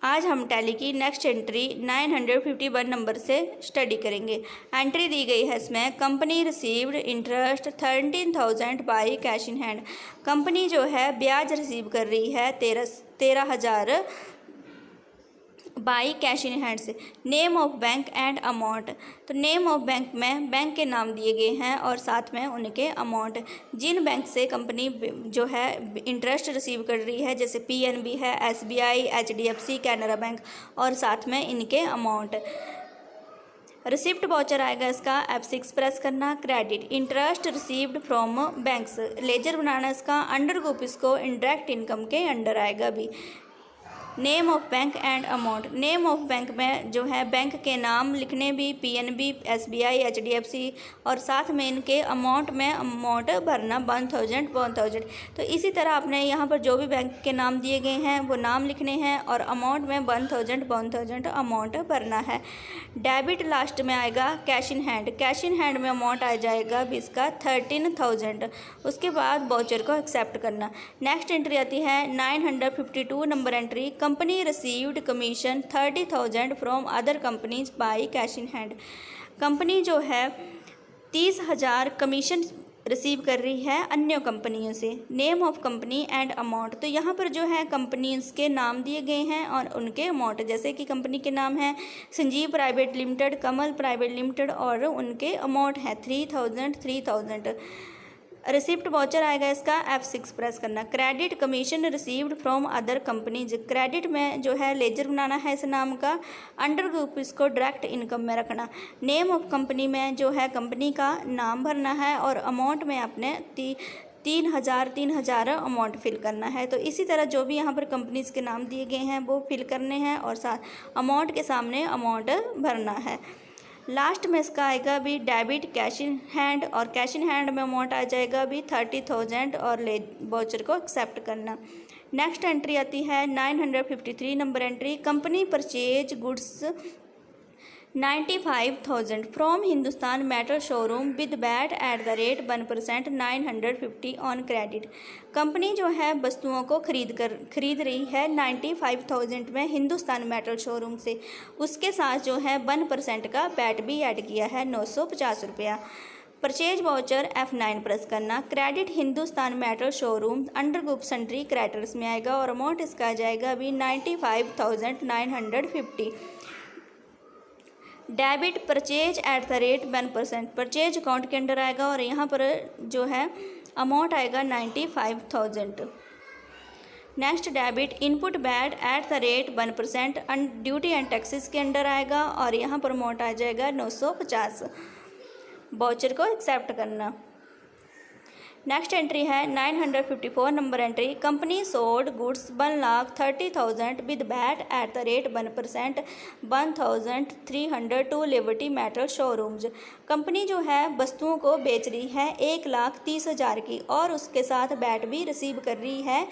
आज हम टैली की नेक्स्ट एंट्री 951 नंबर से स्टडी करेंगे। एंट्री दी गई है इसमें, company received interest 13,000 by cash in hand. Company जो है ब्याज रिसीव कर रही है 13,000 बाई कैश इन हैंड से। Name of bank and amount, तो नेम ऑफ बैंक में बैंक के नाम दिए गए हैं और साथ में उनके अमाउंट। जिन बैंक से कंपनी जो है इंटरेस्ट रिसीव कर रही है, जैसे पीएनबी है, एसबीआई, एचडीएफसी, कैनरा बैंक, और साथ में इनके अमाउंट। रिसिप्ट वाउचर आएगा इसका, F6 प्रेस करना। Credit interest received from banks, ledger बनाना इसका। अंडर ग्रुप इसको इनडायरेक्ट इनकम के अंडर आएगा भी। Name of bank and amount, name of bank में जो है बैंक के नाम लिखने भी, पीएनबी, एसबीआई, एचडीएफसी, और साथ में इनके अमाउंट में अमाउंट भरना 1,000। तो इसी तरह आपने यहाँ पर जो भी बैंक के नाम दिए गए हैं वो नाम लिखने हैं और अमाउंट में 1,000 अमाउंट भरना है। डेबिट लास्ट में आएगा cash in hand, cash in hand में अमाउंट आ जाएगा भी इसका 13,000। उसके बाद वाउचर को एक्सेप्ट करना। नेक्स्ट एंट्री आती है 952 number entry, company received commission 30,000 from other companies by cash in hand. Company जो है 30,000 कमीशन रिसीव कर रही है अन्य कंपनियों से। Name of company and amount, तो यहाँ पर जो है कंपनीज के नाम दिए गए हैं और उनके अमाउंट, जैसे कि कंपनी के नाम है संजीव प्राइवेट लिमिटेड, कमल प्राइवेट लिमिटेड, और उनके अमाउंट है 3,000। रिसिप्ट वाउचर आएगा इसका, F6 प्रेस करना। Credit commission received from other companies, credit में जो है लेजर बनाना है इस नाम का। अंडर ग्रुप इसको डायरेक्ट इनकम में रखना। नेम ऑफ कंपनी में जो है कंपनी का नाम भरना है और अमाउंट में अपने 3,000 अमाउंट फिल करना है। तो इसी तरह जो भी यहाँ पर कंपनीज के नाम दिए गए हैं वो फिल करने हैं और साथ अमाउंट के सामने अमाउंट भरना है। लास्ट में इसका आएगा भी डेबिट कैश इन हैंड, और कैश इन हैंड में अमाउंट आ जाएगा भी 30,000 और वाउचर को एक्सेप्ट करना। नेक्स्ट एंट्री आती है 953 number entry, company purchase goods 95,000 from Hindustan Metal showroom with VAT at the rate 1% 950 on credit. Company जो है वस्तुओं को खरीद रही है 95,000 में हिंदुस्तान मेटल शोरूम से। उसके साथ जो है 1% का बैट भी ऐड किया है 950 रुपया। परचेज वाउचर F9 प्रेस करना। Credit Hindustan Metal showroom under group sundry creditors में आएगा और अमाउंट इसका आ जाएगा भी 95,950। Debit purchase eight the rate 1%, purchase account के अंडर आएगा और यहाँ पर जो है अमाउंट आएगा 95,000। Next debit input VAT at the rate 1% duty and taxes के अंडर आएगा और यहाँ पर अमाउंट आ जाएगा 950। वाउचर को एक्सेप्ट करना। नेक्स्ट एंट्री है 954 number entry, company sold goods 1,30,000 with VAT at the rate 1% 1,300 to Liberty Metal showrooms. Company जो है वस्तुओं को बेच रही है 1,30,000 की और उसके साथ बैट भी रिसीव कर रही है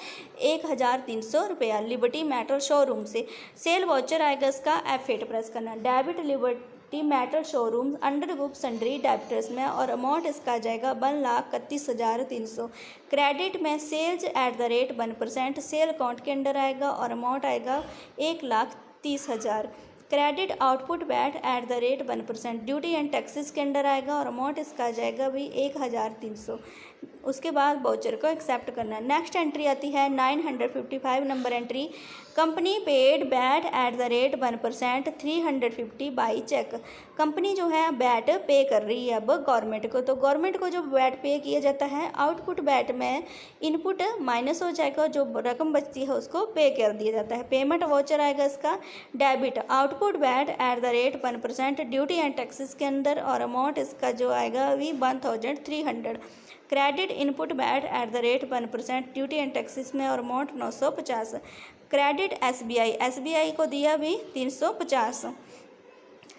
1,300 रुपया लिबर्टी मेटल शोरूम से। सेल वाउचर आएगा इसका, F8 प्रेस करना। Debit Liberty Metal showroom under group sundry debtors में और अमाउंट इसका आ जाएगा 1,31,300। क्रेडिट में sales at the rate 1% sale account के अंडर आएगा और अमाउंट आएगा 1,30,000। Credit output VAT at the rate 1% duty and taxes के अंडर आएगा और अमाउंट इसका आ जाएगा भी 1,300। उसके बाद वाउचर को एक्सेप्ट करना। नेक्स्ट एंट्री आती है 955 number entry, company paid VAT at the rate 1% 350 by cheque. Company जो है बैट पे कर रही है अब गवर्नमेंट को, तो गवर्नमेंट को जो बैट पे किया जाता है आउटपुट बैट में इनपुट माइनस हो जाएगा, जो रकम बचती है उसको पे कर दिया जाता है। पेमेंट वाउचर आएगा इसका, debit output VAT at the rate 1% duty and taxes के अंदर और अमाउंट इसका जो आएगा भी 1,300। Credit input VAT at the rate 1% duty and taxes में और अमाउंट 950। क्रेडिट एसबीआई को दिया भी 350।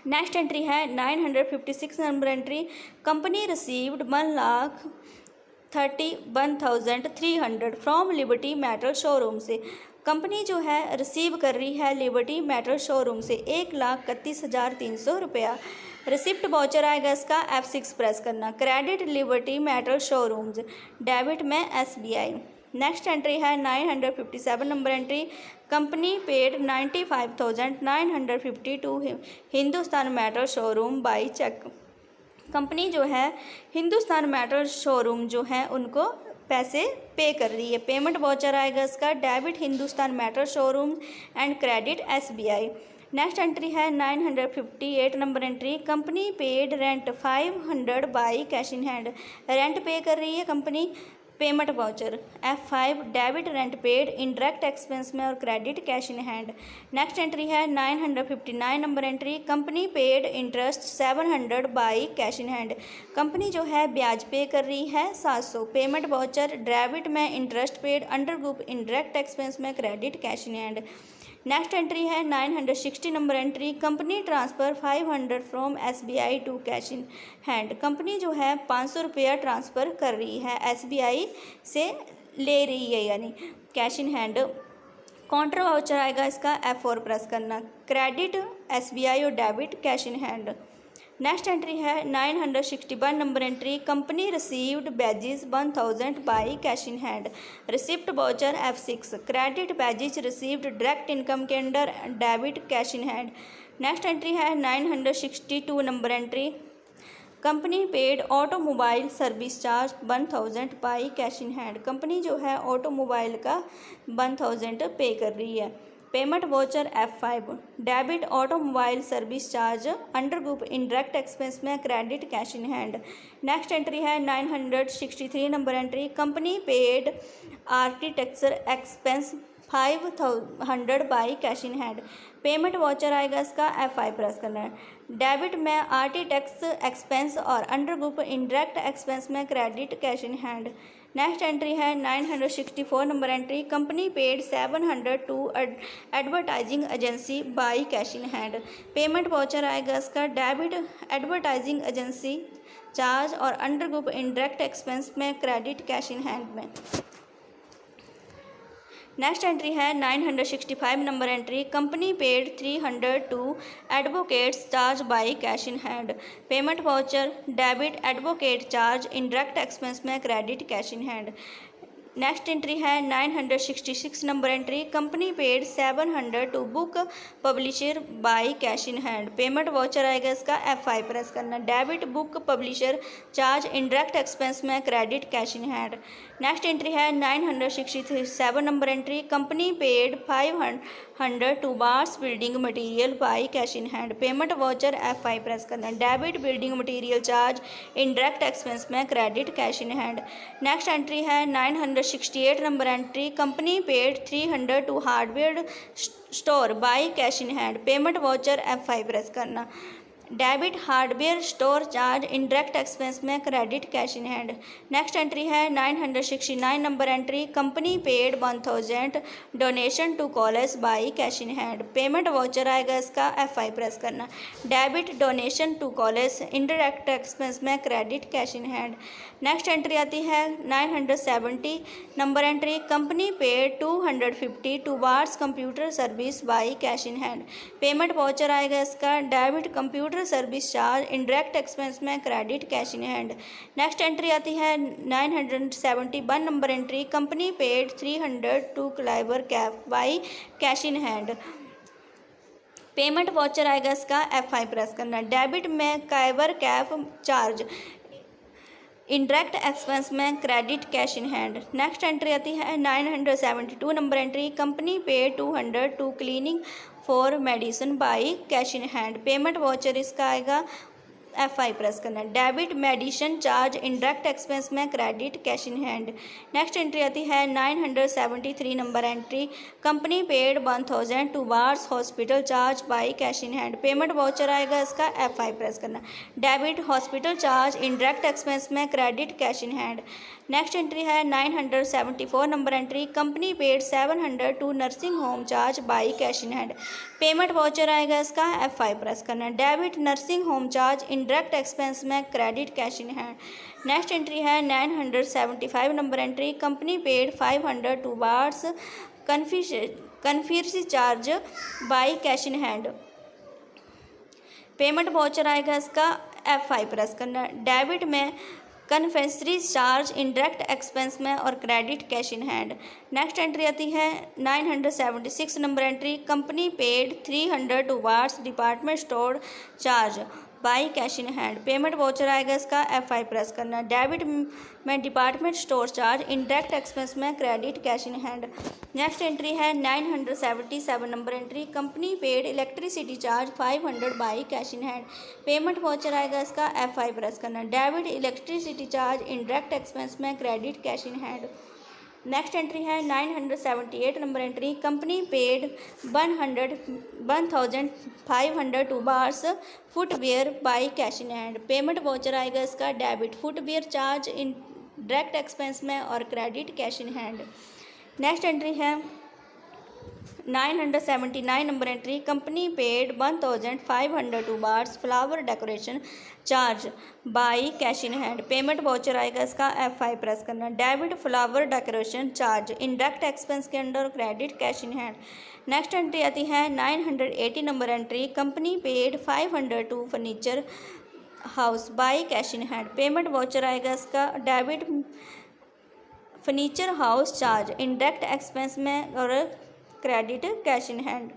नेक्स्ट एंट्री है 956 number entry, company received 1,31,300 from liberty Metal showroom से। कंपनी जो है रिसीव कर रही है लिबर्टी मेटल शोरूम से 1,31,300 रुपया। रिसिप्ट वाउचर आएगा इसका, F6 प्रेस करना। Credit Liberty Metal showrooms, debit में SBI। नेक्स्ट एंट्री है 957 number entry, company paid 95,950 to Hindustan Metal showroom by cheque. Company जो है हिंदुस्तान मेटल शोरूम जो है उनको पैसे पे कर रही है। पेमेंट वाउचर आएगा इसका debit Hindustan Metal showroom and credit SBI। Next entry है 958 number entry, company paid rent 500 by cash in hand. Rent पे कर रही है company, payment voucher F5 debit rent paid indirect expense में और credit cash in hand. Next entry है 959 number entry, company paid interest 700 by cash in hand. Company जो है ब्याज पे कर रही है 700। पेमेंट वाउचर डेबिट में interest paid under group indirect expense में credit cash in hand. Next entry है 960 number entry, company transfer 500 from SBI to cash in hand. Company जो है 500 रुपया ट्रांसफ़र कर रही है SBI से ले रही है यानी cash in hand. Counter voucher आएगा इसका F4 प्रेस करना, क्रेडिट SBI और debit cash in hand. Next entry है 961 number entry, company received badges 1000 by cash in hand. Receipt voucher F6 credit badges received direct income के under debit cash in hand. Next entry है 962 number entry, company paid automobile service charge 1000 by cash in hand. Company जो है automobile का 1000 pay कर रही है। Payment voucher F5 debit automobile service charge under group indirect expense में credit cash in hand. Next entry है 963 number entry, company paid architecture expense 500 by cash in hand. Payment voucher आएगा इसका F5 press करना है, debit में architects expense और under group indirect expense में credit cash in hand. Next entry है 964 number entry, company paid 700 to advertising agency by cash in hand. Payment voucher आएगा इसका डेबिट एडवर्टाइजिंग एजेंसी चार्ज और under group indirect expense में credit cash in hand में। Next entry है 965 number entry, company paid 300 to advocates charge by cash in hand. Payment voucher debit advocate charge indirect expense में credit cash in hand. Next entry है 966 number entry, company paid 700 to book publisher by cash in hand. Payment voucher आएगा इसका F5 press करना, debit book publisher charge indirect expense में credit cash in hand. Next entry है 967 number entry, company paid 500 to bars building material by cash in hand. Payment voucher F5 press करना, debit building material charge indirect expense में credit cash in hand. Next entry है 968 number entry, company paid 300 to hardware store by cash in hand. Payment voucher F5 press करना, debit hardware store charge indirect expense में credit cash in hand. Next entry है 969 number entry, company paid 1000 donation to college by cash in hand. Payment voucher आएगा इसका F5 press करना, debit donation to college indirect expense में credit cash in hand. Next entry आती है 970 number entry, company paid 250 to bars computer service by cash in hand. Payment voucher आएगा इसका debit computer service charge indirect expense में credit cash in hand. Next entry आती है 971 number entry, company paid 300 to cliver cafe by cash in hand. Payment voucher आएगा इसका F5 press करना, debit में kiver cafe charge indirect expense में credit cash in hand. Next entry आती है 972 number entry, company paid 200 to cleaning for medicine by cash in hand. Payment voucher इसका आएगा F5 press करना, debit medicine charge indirect expense में credit cash in hand. Next entry आती है 973 number entry, company paid 1000 to bars hospital charge by cash in hand. Payment voucher आएगा इसका F5 press करना, debit hospital charge indirect expense में credit cash in hand. Next entry है 974 number entry, company paid 700 to nursing home charge by cash in hand. Payment voucher आएगा इसका F5 press करना, debit nursing home charge indirect expense में credit cash in hand. Next entry है 975 number entry, company paid 500 to bars conference charge by cash in hand. Payment voucher आएगा इसका F5 press करना, debit में कन्फेंसरी charge indirect expense में और credit cash in hand. Next entry आती है 976 number entry, company paid 300 towards department store charge by cash in hand. Payment voucher आएगा, इसका F5 प्रेस करना। डेबिट में department store charge, indirect expense में credit cash in hand. Next entry है 977 number entry, company paid electricity charge 500 by cash in hand. Payment voucher आएगा, इसका F5 press करना। Debit electricity charge, indirect expense में credit cash in hand. Next entry है 978 number entry, company paid 1500 towards footwear by cash in hand. Payment voucher आएगा, इसका debit footwear charge, indirect expense में और credit cash in hand. Next entry है 979 number entry, company paid 1500 towards flower decoration charge by cash in hand. Payment voucher आएगा, इसका F5 press करना। Debit flower decoration charge, indirect expense के under credit cash in hand. Next entry आती है 980 number entry, company paid 500 to furniture house by cash in hand. Payment voucher आएगा, इसका debit furniture house charge, indirect expense में और credit cash in hand.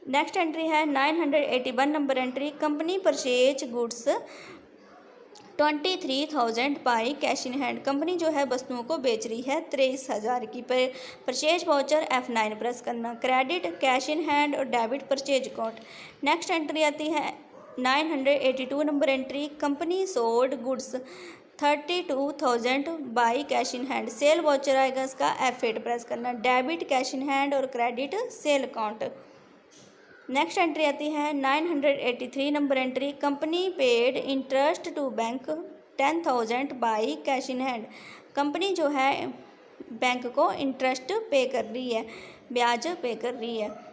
Next entry है 981 number entry, company purchase goods 23,000 by cash in hand. Company जो है वस्तुओं को बेच रही है 23,000 की। परचेज वाउचर F9 प्रेस करना। क्रेडिट कैश इन हैंड और debit purchase account. Next entry आती है 982 number entry, company sold goods 32,000 by cash in hand. Sale voucher आएगा, इसका F8 प्रेस करना। डेबिट कैश इन हैंड और credit sale account. Next entry आती है 983 number entry, company paid interest to bank 10,000 by cash in hand. Company जो है bank को interest पे कर रही है, ब्याज पे कर रही है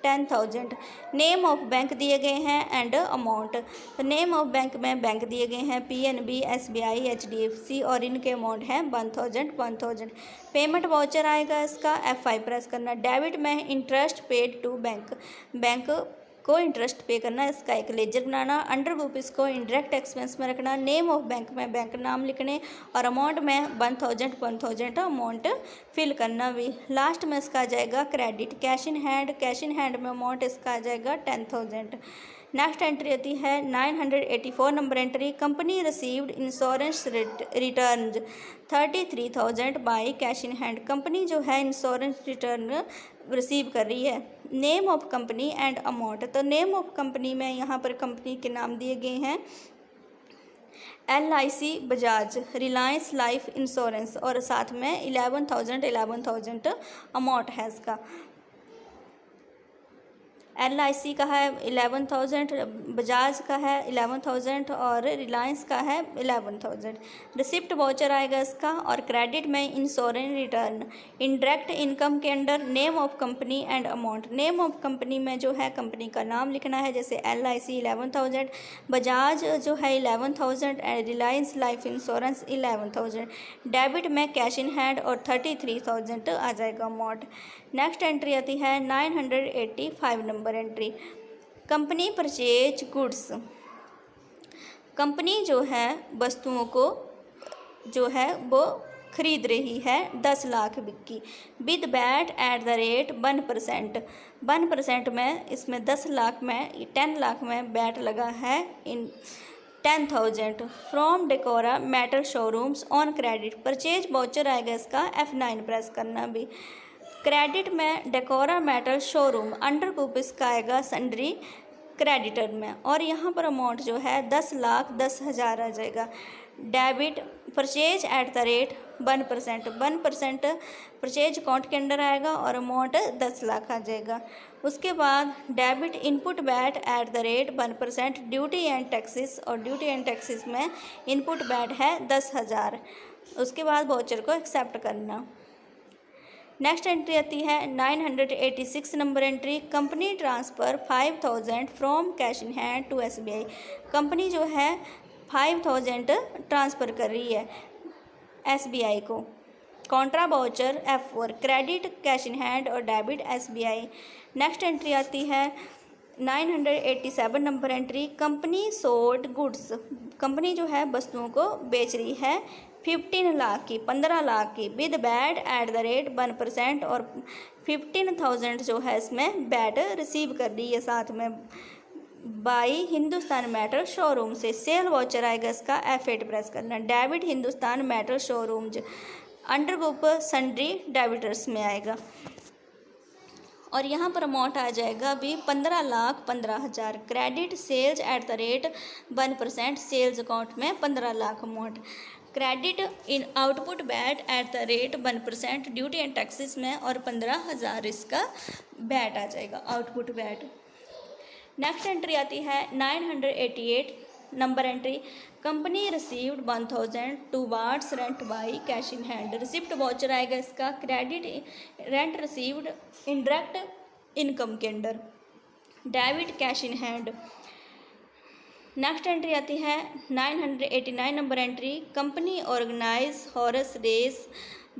10,000। नेम ऑफ बैंक दिए गए हैं एंड अमाउंट। तो नेम ऑफ बैंक में बैंक दिए गए हैं PNB, SBI, HDFC और इनके अमाउंट हैं 1,000। पेमेंट वाउचर आएगा, इसका F5 प्रेस करना। डेबिट में interest paid to bank, bank को इंटरेस्ट पे करना, इसका एक लेजर बनाना। अंडर ग्रुप इसको इंडायरेक्ट एक्सपेंस में रखना। नेम ऑफ बैंक में बैंक नाम लिखने और अमाउंट में 1,000 अमाउंट फिल करना भी। लास्ट में इसका आ जाएगा credit cash in hand. Cash in hand में अमाउंट इसका आ जाएगा 10,000। नेक्स्ट एंट्री आती है 984 number entry, company received insurance return 33,000 by cash in hand. Company जो है इंश्योरेंस रिटर्न रिसीव कर रही है। Name of company and amount. तो नेम ऑफ कंपनी में यहाँ पर कंपनी के नाम दिए गए हैं LIC Bajaj, Reliance life insurance और साथ में 11,000 अमाउंट है इसका। LIC का है 11,000, बजाज का है 11,000 और रिलायंस का है 11,000। रिसिप्ट वाउचर आएगा इसका। और क्रेडिट में इंश्योरेंस रिटर्न। इनडायरेक्ट इनकम के under name of company and amount. Name of company में जो है कंपनी का नाम लिखना है, जैसे LIC 11,000, बजाज जो है 11,000 and Reliance life insurance 11,000। Debit में कैश इन हैंड और 33,000 आ जाएगा अमाउंट। नेक्स्ट एंट्री आती है 985 number entry, company purchase goods. Company जो है वस्तुओं को जो है वो खरीद रही है 10 लाख की, with VAT at the rate 1%। 1% में इसमें 10 लाख में 10 लाख में बैट लगा है in 10,000 from Decora metal showrooms on credit. Purchase voucher आएगा इसका F9 प्रेस करना भी। क्रेडिट में Decora metal showroom, under group इसका आएगा सन्ड्री क्रेडिटर में। और यहाँ पर अमाउंट जो है 10,10,000 आ जाएगा। Debit purchase eight the rate 1%। 1% purchase account के अंडर आएगा और अमाउंट 10 लाख आ जाएगा। उसके बाद debit input VAT at the rate 1%, duty and taxes और ड्यूटी एंड टैक्सेस में इनपुट बैट है 10,000। उसके बाद वाउचर को एक्सेप्ट करना। नेक्स्ट एंट्री आती है 986 number entry, company transfer 5,000 from cash in hand to SBI। Company जो है 5,000 ट्रांसफ़र कर रही है SBI को। Contra voucher F4, credit cash in hand और डेबिट SBI। नेक्स्ट एंट्री आती है 987 number entry, company sold goods, company जो है वस्तुओं को बेच रही है 15 लाख की, 15 लाख की, with VAT at the rate 1%, और 15,000 जो है इसमें बैट रिसीव कर रही है साथ में बाई हिंदुस्तान मेटल शोरूम से। सेल वाउचर आएगा इसका F8 प्रेस करना। Debit Hindustan Metal showroom under group sundry debtors में आएगा, और यहाँ पर अमाउंट आ जाएगा भी 15,15,000। Credit sales at the rate 1%, sales account में 15 lakh amount. Credit in output VAT at the rate 1%, duty and taxes में, और 15,000 इसका बैट आ जाएगा, आउटपुट बैट। नेक्स्ट एंट्री आती है 988 number entry, company received 1,000 towards rent by cash in hand, receipt voucher आएगा इसका credit rent received indirect income के under, debit cash in hand. Next entry आती है 989 number entry, company organise horse race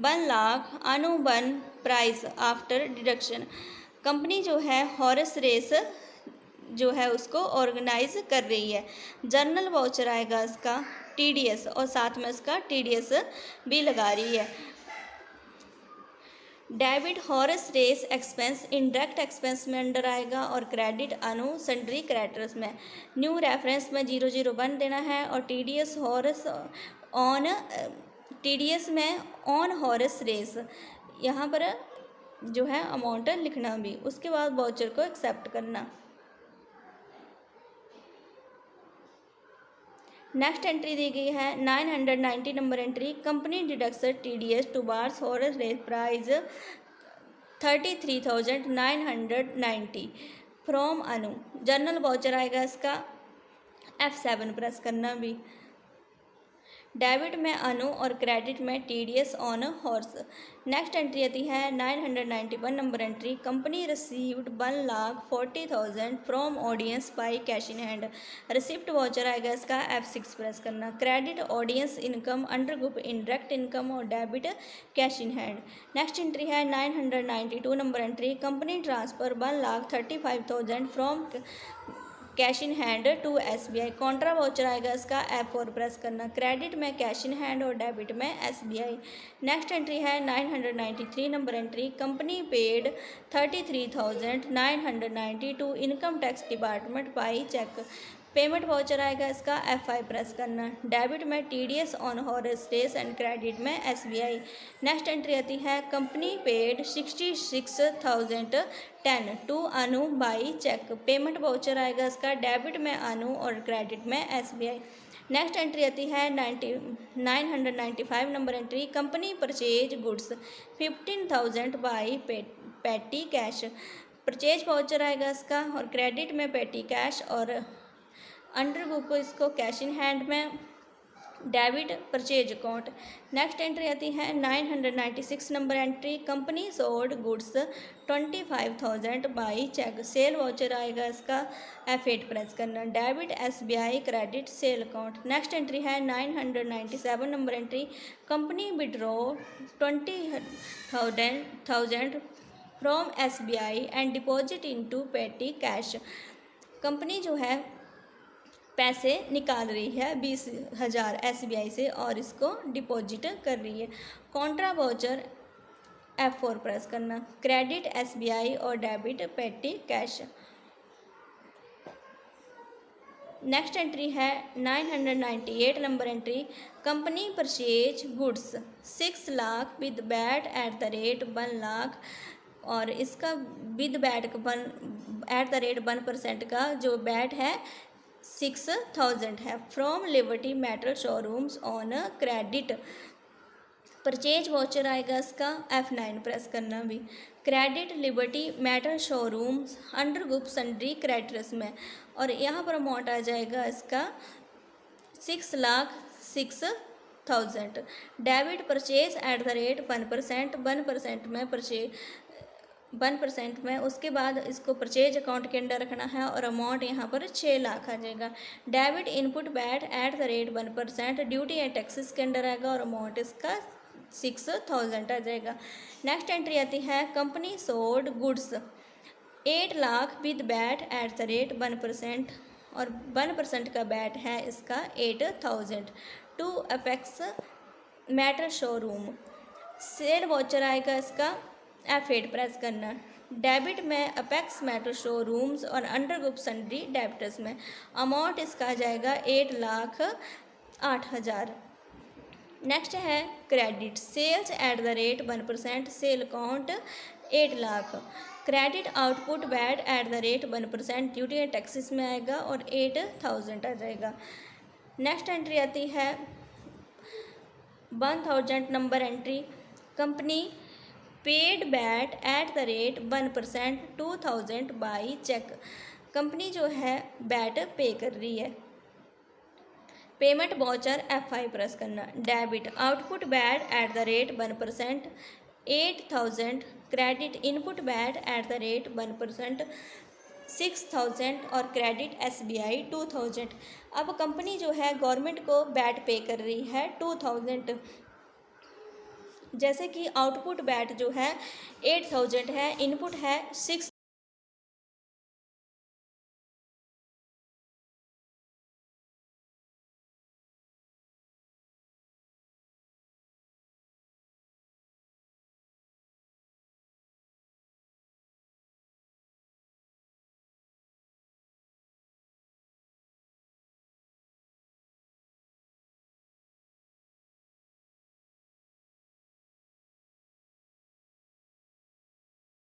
1 lakh अनुबन prize after deduction, company जो है horse race जो है उसको ऑर्गेनाइज कर रही है। जर्नल वाउचर आएगा इसका TDS, और साथ में इसका TDS भी लगा रही है। Debit horse race expense indirect expense में अंडर आएगा, और क्रेडिट अनु सन्ड्री क्रेडिटर्स में। न्यू रेफरेंस में 001 देना है, और TDS हॉर्स ऑन TDS में ऑन हॉर्स रेस, यहाँ पर जो है अमाउंट लिखना भी, उसके बाद वाउचर को एक्सेप्ट करना। नेक्स्ट एंट्री दी गई है 990 number entry, company deducts TDS towards horse race prize 33,990 from Anu, journal voucher आएगा इसका F7 प्रेस करना भी। डेबिट में अनु और क्रेडिट में TDS on horse. Next entry आती है 991 number entry, company received 1,40,000 from audience by cash in hand, receipt voucher आएगा इसका F6 प्रेस करना। Credit audience income under group indirect income, और debit cash in hand. Next entry है 992 number entry, company transfer 1,35,000 from cash in hand to SBI, contra voucher आएगा इसका F4 press करना। Credit में cash in hand और debit में SBI। Next entry है 993 number entry, company paid 33,990 to income tax department by cheque, payment voucher आएगा इसका F5 press करना। डेबिट में TDS on horse race and credit में SBI। नेक्स्ट एंट्री आती है company paid 66,010 to Anu by cheque, payment voucher आएगा इसका debit में अनु और क्रेडिट में SBI। नेक्स्ट एंट्री आती है 995 number entry, company purchase goods 15,000 by petty cash, purchase voucher आएगा इसका, और क्रेडिट में पेटी कैश, और अंडर ग्रुप इसको कैश इन हैंड में, debit purchase account. Next entry आती है 996 number entry, company sold goods 25,000 by cheque, sale voucher आएगा इसका F8 प्रेस करना। Debit SBI credit sale account. Next entry है 997 number entry, company withdraw 20,000 from SBI and deposit into पेटी cash, company जो है पैसे निकाल रही है 20,000 SBI से और इसको डिपॉजिट कर रही है। कॉन्ट्रा वाउचर F4 प्रेस करना। क्रेडिट SBI और डेबिट पेटी कैश। नेक्स्ट एंट्री है 998 number entry, company purchase goods 6 lakh with VAT at the rate 1 lakh, और इसका with VAT at the rate 1% का जो बैट है 6,000 है, from liberty Metal showrooms on credit. Purchase voucher आएगा इसका F9 प्रेस करना भी। Credit Liberty Metal showrooms under group sundry creditors में, और यहाँ पर अमाउंट आ जाएगा इसका 6,06,000। Debit purchase eight the rate 1%, 1% में परचेज 1% में, उसके बाद इसको परचेज अकाउंट के अंदर रखना है, और अमाउंट यहाँ पर 6 लाख आ जाएगा। Debit input VAT at the rate 1%, duty and taxes के अंदर आएगा, और अमाउंट इसका 6,000 आ जाएगा। नेक्स्ट एंट्री आती है company sold goods 8 lakh with VAT at the rate 1%, और 1% का बैट है इसका 8000 to Apex metal showroom. Sale voucher आएगा इसका F8 प्रेस करना। डेबिट में अपेक्स मेटल शोरूम्स और अंडर ग्रुप सन्ड्री डेबिटर्स में अमाउंट इसका आ जाएगा 8,08,000। नेक्स्ट है credit. Sales at the rate 1%, sale account 8 lakh. Credit output VAT at the rate 1%, duty and taxes में आएगा और 8000 आ जाएगा। नेक्स्ट एंट्री आती है 1000 number entry. Company paid VAT at the rate 1%, 2000 by cheque. Company जो है बैट पे कर रही है। पेमेंट वाउचर F5 प्रेस करना। Debit output VAT at the rate 1%, 8000। Credit input VAT at the rate 1%, 6000 और credit SBI 2000। अब company जो है गवर्नमेंट को बैट पे कर रही है 2000। जैसे कि आउटपुट बैट जो है 8000 है, इनपुट है 6000।